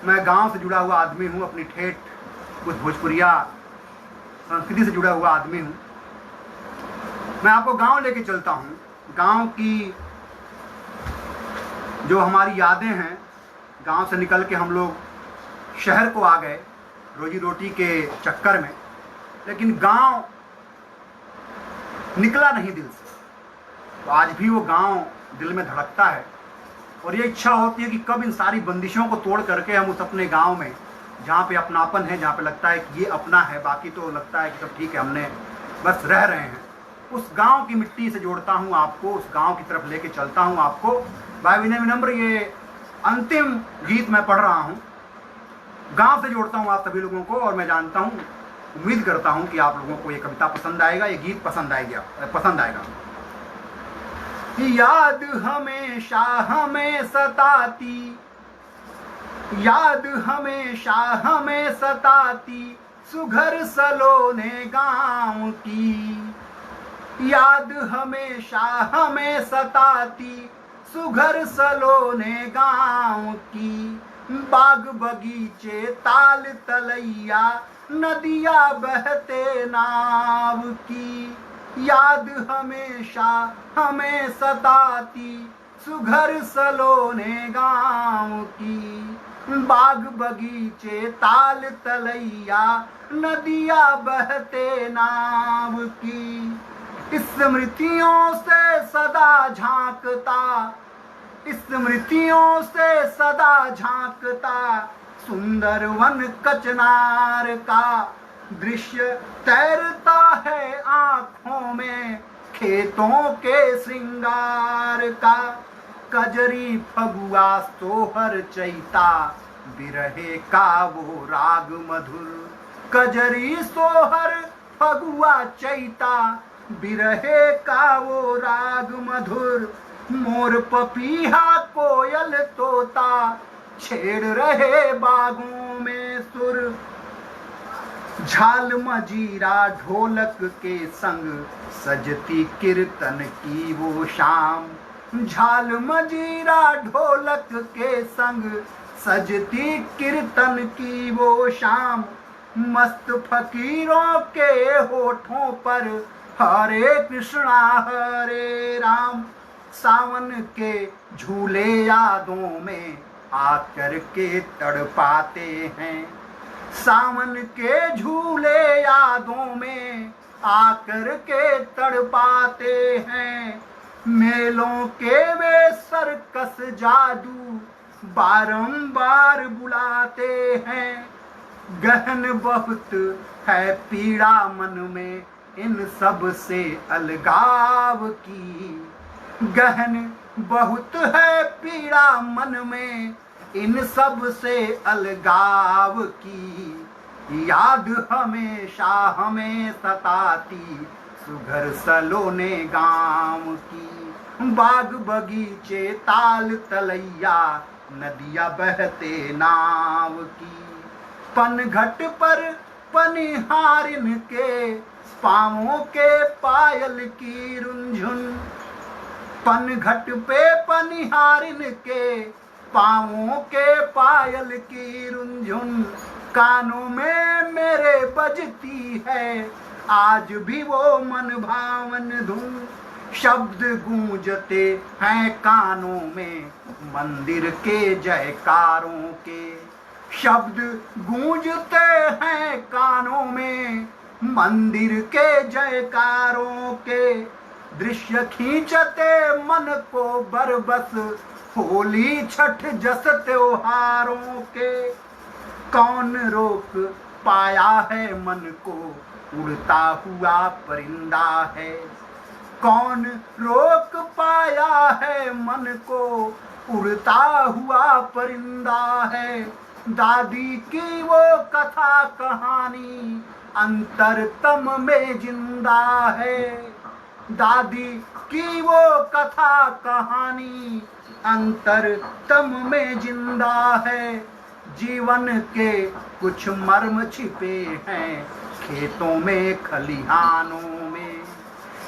मैं गांव से जुड़ा हुआ आदमी हूँ, अपनी ठेठ कुछ भोजपुरिया संस्कृति से जुड़ा हुआ आदमी हूँ। मैं आपको गांव लेके चलता हूँ। गांव की जो हमारी यादें हैं, गांव से निकल के हम लोग शहर को आ गए रोजी रोटी के चक्कर में, लेकिन गांव निकला नहीं दिल से। तो आज भी वो गांव दिल में धड़कता है और ये इच्छा होती है कि कब इन सारी बंदिशों को तोड़ करके हम उस अपने गांव में, जहाँ पे अपनापन है, जहाँ पे लगता है कि ये अपना है, बाकी तो लगता है कि सब ठीक है, हमने बस रह रहे हैं, उस गांव की मिट्टी से जोड़ता हूँ आपको, उस गांव की तरफ लेके चलता हूँ आपको। भाई विनय विनम्र, ये अंतिम गीत मैं पढ़ रहा हूँ, गांव से जोड़ता हूँ आप सभी लोगों को। और मैं जानता हूँ, उम्मीद करता हूँ कि आप लोगों को ये कविता पसंद आएगा, ये गीत पसंद आएगा। याद हमेशा हमें सताती, याद हमेशा हमें सताती सुघर सलोने गाँव की। याद हमेशा हमें सताती सुघर सलोने गाँव की। बाग बगीचे ताल तलैया नदिया बहते नाव की। याद हमेशा हमें सताती सुघर सलोने गाँव की। बाग बगीचे ताल तलैया नदिया बहते नाव की। स्मृतियों से सदा झांकता, स्मृतियों से सदा झांकता सुंदर वन कचनार का दृश्य तैरता है आँखों में। खेत खेतों के श्रृंगार का, कजरी फगुआ सोहर चैता, बिरहे का वो राग मधुर। कजरी सोहर फगुआ चैता, बिरहे का वो राग मधुर। मोर पपीहा कोयल तोता, छेड़ रहे बागों में सुर। झाल मजीरा ढोलक के संग, सजती कीर्तन की वो शाम। झाल मजीरा ढोलक के संग, सजती कीर्तन की वो शाम। मस्त फकीरों के होठों पर, हरे कृष्णा हरे राम। सावन के झूले यादों में आकर के तड़पाते हैं। सावन के झूले यादों में आकर के तड़पाते हैं। मेलों के वे सर्कस जादू बारंबार बुलाते हैं। गहन बहुत है पीड़ा मन में इन सब से अलगाव की। गहन बहुत है पीड़ा मन में इन सब से अलगाव की। याद हमेशा हमें सताती सुघर सलोने गाँव की। बाग बगीचे ताल तलैया, नदियाँ बहते नाव की। पनघट पर पनिहारिन के, पाँवों के पायल की रुंझुन। पनघट पे पनिहारिन के, पाँवों के पायल की रुंझुन। कानों में मेरे बजती है आज भी वो मन भावन धुन। शब्द गूंजते हैं कानों में मंदिर के जयकारों के। शब्द गूंजते हैं कानों में मंदिर के जयकारों के। दृश्य खींचते मन को बरबस होली छठ जस त्योहारों के। कौन रोक पाया है मन को, उड़ता हुआ परिंदा है। कौन रोक पाया है मन को, उड़ता हुआ परिंदा है। दादी की वो कथा कहानी अंतरतम में जिंदा है। दादी की वो कथा कहानी अंतरतम में जिंदा है। जीवन के कुछ मर्म छिपे हैं खेतों में खलिहानों में।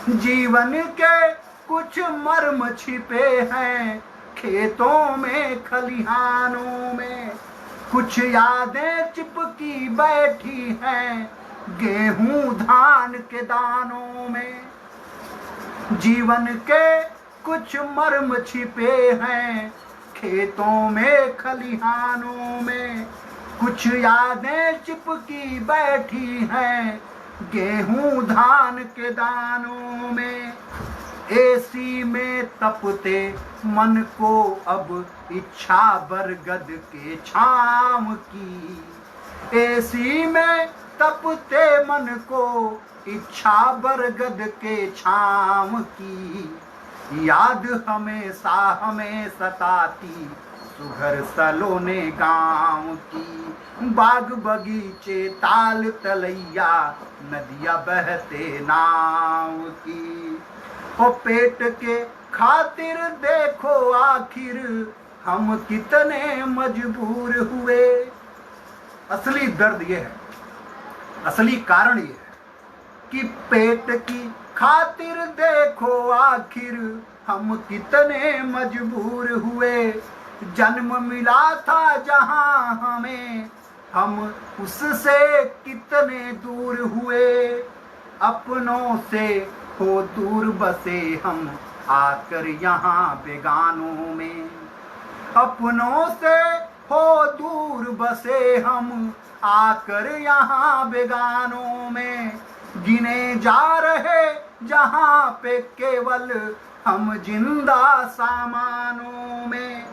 जीवन के कुछ मर्म छिपे हैं खेतों में खलिहानों में। कुछ यादें चिपकी बैठी हैं गेहूं धान के दानों में। जीवन के कुछ मर्म छिपे हैं खेतों में खलिहानों में। कुछ यादें चिपकी बैठी हैं गेहूं धान के दानों में। एसी में तपते मन को अब इच्छा बरगद के छाम की। एसी में तपते मन को इच्छा बरगद के छाम की। याद हमेशा हमें सताती सुघर सलोने गाँव की। बाग बगीचे ताल तलैया, नदियाँ बहते नाव की। ओ पेट के खातिर देखो आखिर हम कितने मजबूर हुए। असली दर्द ये है, असली कारण ये है कि पेट की खातिर देखो आखिर हम कितने मजबूर हुए। जन्म मिला था जहां हमें, हम उससे कितने दूर हुए। अपनों से हो दूर बसे हम आकर यहाँ बेगानों में। अपनों से हो दूर बसे हम आकर यहाँ बेगानों में। गिने जा रहे जहाँ पे केवल हम जिंदा सामानों में।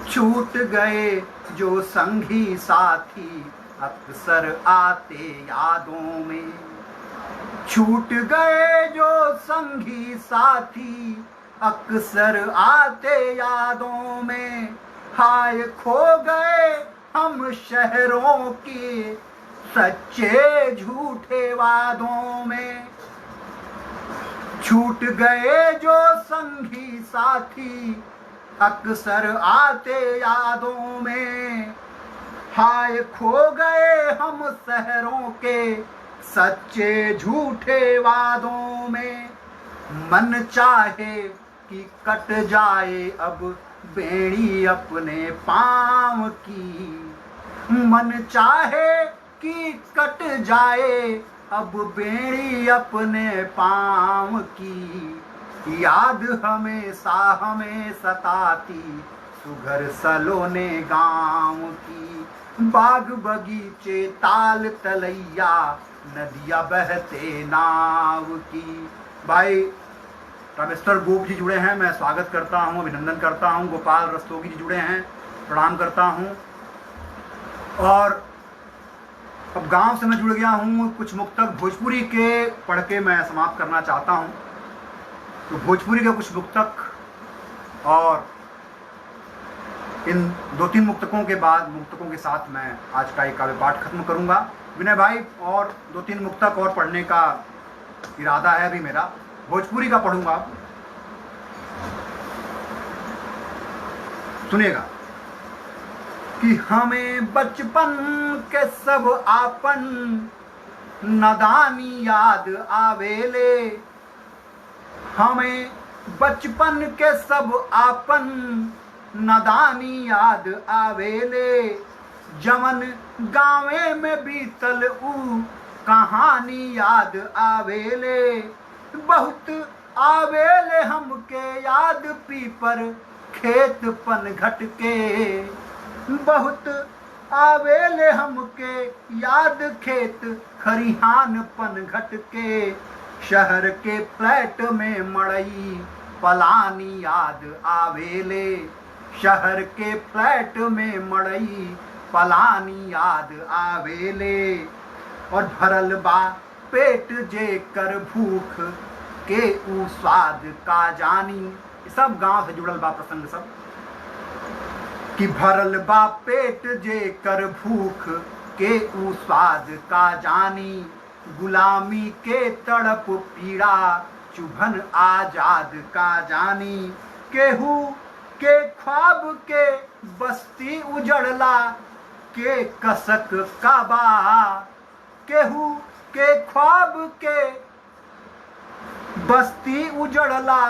छूट गए जो संगी साथी अक्सर आते यादों में। छूट गए जो संगी साथी अक्सर आते यादों में, हाय खो गए हम शहरों के सच्चे झूठे वादों में। छूट गए जो संगी साथी अक्सर आते यादों में, हाय खो गए हम शहरों के सच्चे झूठे वादों में। मन चाहे कि कट जाए अब बेड़ी अपने पाँव की, मन चाहे कि कट जाए अब बेड़ी अपने पाँव की। याद हमेशा हमें सताती सुघर सलोने गाँव की, बाग बगीचे ताल तलैया नदिया बहते नाव की। भाई रामेश्वर गोप जी जुड़े हैं, मैं स्वागत करता हूं, अभिनंदन करता हूं। गोपाल रस्तोगी जी जुड़े हैं, प्रणाम करता हूं। और अब गांव से मैं जुड़ गया हूं, कुछ मुक्तक भोजपुरी के पढ़ के मैं समाप्त करना चाहता हूं। तो भोजपुरी के कुछ मुक्तक और इन 2-3 मुक्तकों के साथ मैं आज का एक काव्य पाठ खत्म करूंगा। विनय भाई, और 2-3 मुक्तक और पढ़ने का इरादा है अभी मेरा। भोजपुरी का पढ़ूंगा, सुनिएगा। कि हमें बचपन के सब आपन नदानी याद आवेले, हमें बचपन के सब आपन नदानी याद आवेले। जमन गाँवे में बीतल ऊ कहानी याद आवेले, बहुत आवेले हमके याद पीपर खेत पन घट के, बहुत आवेले हमके याद खेत खरिहान पन घट के। शहर के फ्लैट में मड़ई पलानी याद आवेले, शहर के फ्लैट में मड़ई पलानी याद आवेले। और भरल बा पेट जे कर भूख के ऊ स्वाद का जानी। सब गांव से जुड़ल बा प्रसंग सब। कि भरल बा पेट जे कर भूख के ऊ स्वाद का जानी। गुलामी के तड़प पीड़ा चुभन आजाद का जानी। केहू के ख्वाब के बस्ती उजड़ला के कसक का बा, केहू के ख्वाब के बस्ती उजड़ला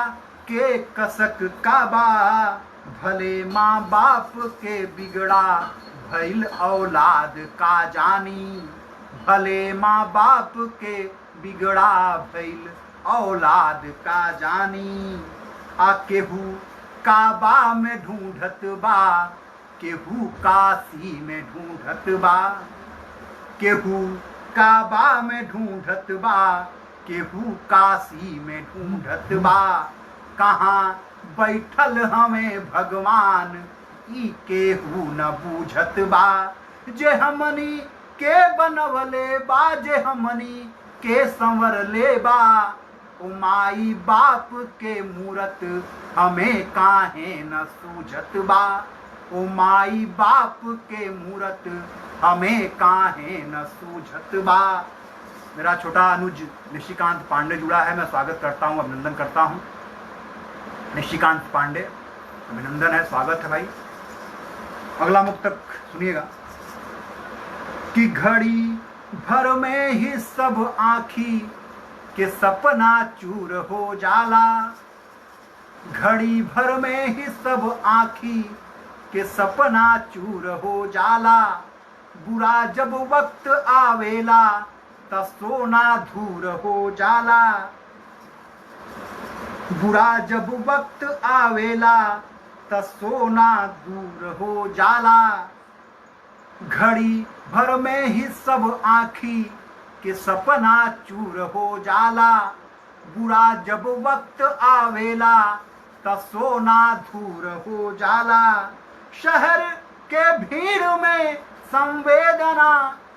के कसक का बा। भले माँ बाप के बिगड़ा भइल औलाद का जानी, भले माँ बाप के बिगड़ा भइल औलाद का जानी। आ केहू काबा में ढूंढत बा, केहू काशी में ढूंढत बा, केहू काबा में ढूंढत बा, केहू काशी में ढूंढत बा। कहाँ बैठल हमें भगवान ई केहू न बूझत बा। जे हमनी के बनवले बा, जे हमनी के संवरले बा। ओ माई बाप के मूरत हमें काहे न सूझत बा, ओ माई बाप के मूरत हमें काहे न सूझत बा। मेरा छोटा अनुज निशिकांत पांडे जुड़ा है, मैं स्वागत करता हूँ, अभिनंदन करता हूँ। निशिकांत पांडे, अभिनंदन है, स्वागत है भाई। अगला मुक्तक सुनिएगा। कि घड़ी भर में ही सब आँखी के सपना चूर हो जाला, घड़ी भर में ही सब आँखी के सपना चूर हो जाला। बुरा जब वक्त आवेला त सोना धूर हो जाला, बुरा जब वक्त आवेला त सोना दूर हो जाला। घड़ी भर में ही सब आँखी के सपना चूर हो जाला। बुरा जब वक्त आवेला त सोना धूर हो जाला। शहर के भीड़ में संवेदना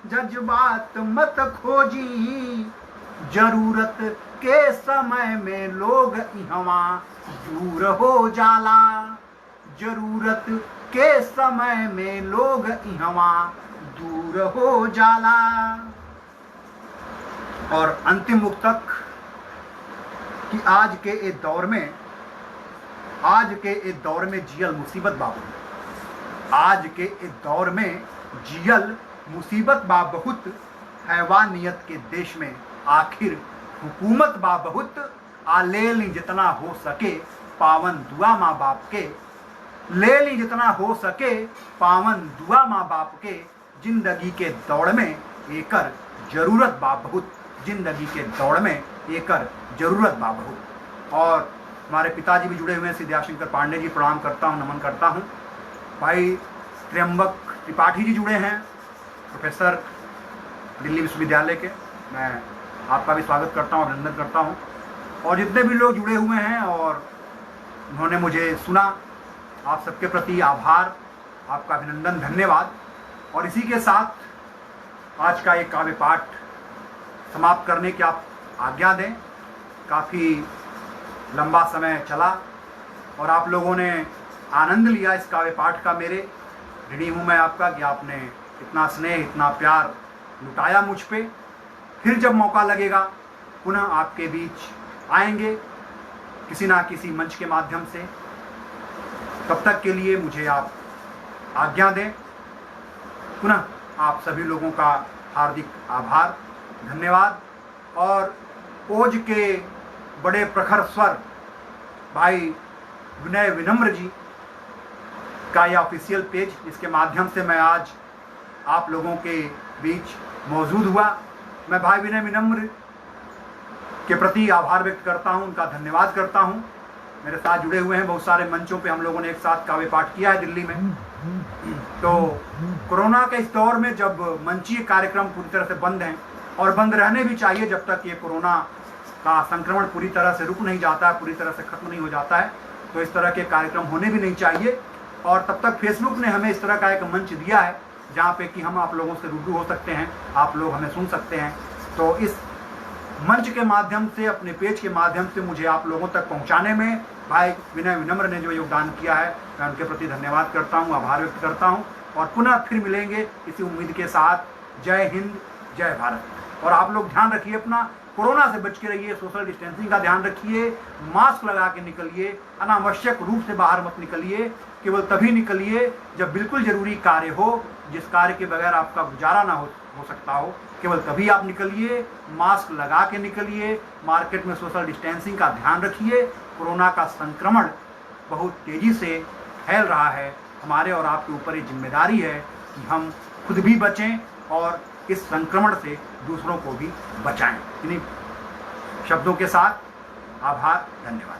जज्बात मत खोजी, जरूरत के समय में लोग इहवा दूर हो जाला। जरूरत के समय में लोग इहवा दूर हो जाला। और अंतिम मुक्तक कि आज के इस दौर में जियल मुसीबत बा बहुत। आज के इस दौर में जियल मुसीबत बा बहुत। हैवानियत के देश में आखिर हुकूमत बा बहुत। आ ले ली जितना हो सके पावन दुआ माँ बाप के। ले ली जितना हो सके पावन दुआ माँ बाप के। जिंदगी के दौड़ में एकर जरूरत बा बहुत। जिंदगी के दौड़ में एकर जरूरत बा बहुत। और हमारे पिताजी भी जुड़े हुए हैं, सिद्धाशंकर पांडे जी, प्रणाम करता हूँ, नमन करता हूँ। भाई त्र्यंबक त्रिपाठी जी जुड़े हैं, प्रोफेसर दिल्ली विश्वविद्यालय के। मैं आपका भी स्वागत करता हूँ, अभिनंदन करता हूँ। और जितने भी लोग जुड़े हुए हैं और उन्होंने मुझे सुना, आप सबके प्रति आभार, आपका अभिनंदन, धन्यवाद। और इसी के साथ आज का एक काव्य पाठ समाप्त करने की आप आज्ञा दें। काफ़ी लंबा समय चला और आप लोगों ने आनंद लिया इस काव्य पाठ का। मेरे ऋणी हूँ मैं आपका कि आपने इतना स्नेह, इतना प्यार लुटाया मुझ पे। फिर जब मौका लगेगा पुनः आपके बीच आएंगे किसी ना किसी मंच के माध्यम से। तब तक के लिए मुझे आप आज्ञा दें। पुनः आप सभी लोगों का हार्दिक आभार, धन्यवाद। और ओज के बड़े प्रखर स्वर भाई विनय विनम्र जी का यह ऑफिशियल पेज, जिसके माध्यम से मैं आज आप लोगों के बीच मौजूद हुआ, मैं भाई विनय विनम्र के प्रति आभार व्यक्त करता हूं, उनका धन्यवाद करता हूं। मेरे साथ जुड़े हुए हैं, बहुत सारे मंचों पे हम लोगों ने एक साथ काव्य पाठ किया है दिल्ली में। तो कोरोना के इस दौर में जब मंचीय कार्यक्रम पूरी तरह से बंद हैं और बंद रहने भी चाहिए जब तक ये कोरोना का संक्रमण पूरी तरह से रुक नहीं जाता है, पूरी तरह से खत्म नहीं हो जाता है, तो इस तरह के कार्यक्रम होने भी नहीं चाहिए। और तब तक फेसबुक ने हमें इस तरह का एक मंच दिया है जहाँ पे कि हम आप लोगों से रूबरू हो सकते हैं, आप लोग हमें सुन सकते हैं। तो इस मंच के माध्यम से, अपने पेज के माध्यम से मुझे आप लोगों तक पहुँचाने में भाई विनय विनम्र ने जो योगदान किया है, मैं उनके प्रति धन्यवाद करता हूँ, आभार व्यक्त करता हूँ। और पुनः फिर मिलेंगे इसी उम्मीद के साथ। जय हिंद, जय भारत। और आप लोग ध्यान रखिए अपना, कोरोना से बच के रहिए, सोशल डिस्टेंसिंग का ध्यान रखिए, मास्क लगा के निकलिए, अनावश्यक रूप से बाहर मत निकलिए। केवल तभी निकलिए जब बिल्कुल जरूरी कार्य हो, जिस कार्य के बगैर आपका गुजारा ना हो सकता हो, केवल तभी आप निकलिए। मास्क लगा के निकलिए, मार्केट में सोशल डिस्टेंसिंग का ध्यान रखिए। कोरोना का संक्रमण बहुत तेजी से फैल रहा है, हमारे और आपके ऊपर ये जिम्मेदारी है कि हम खुद भी बचें और इस संक्रमण से दूसरों को भी बचाएं। इन्हीं शब्दों के साथ आभार, धन्यवाद।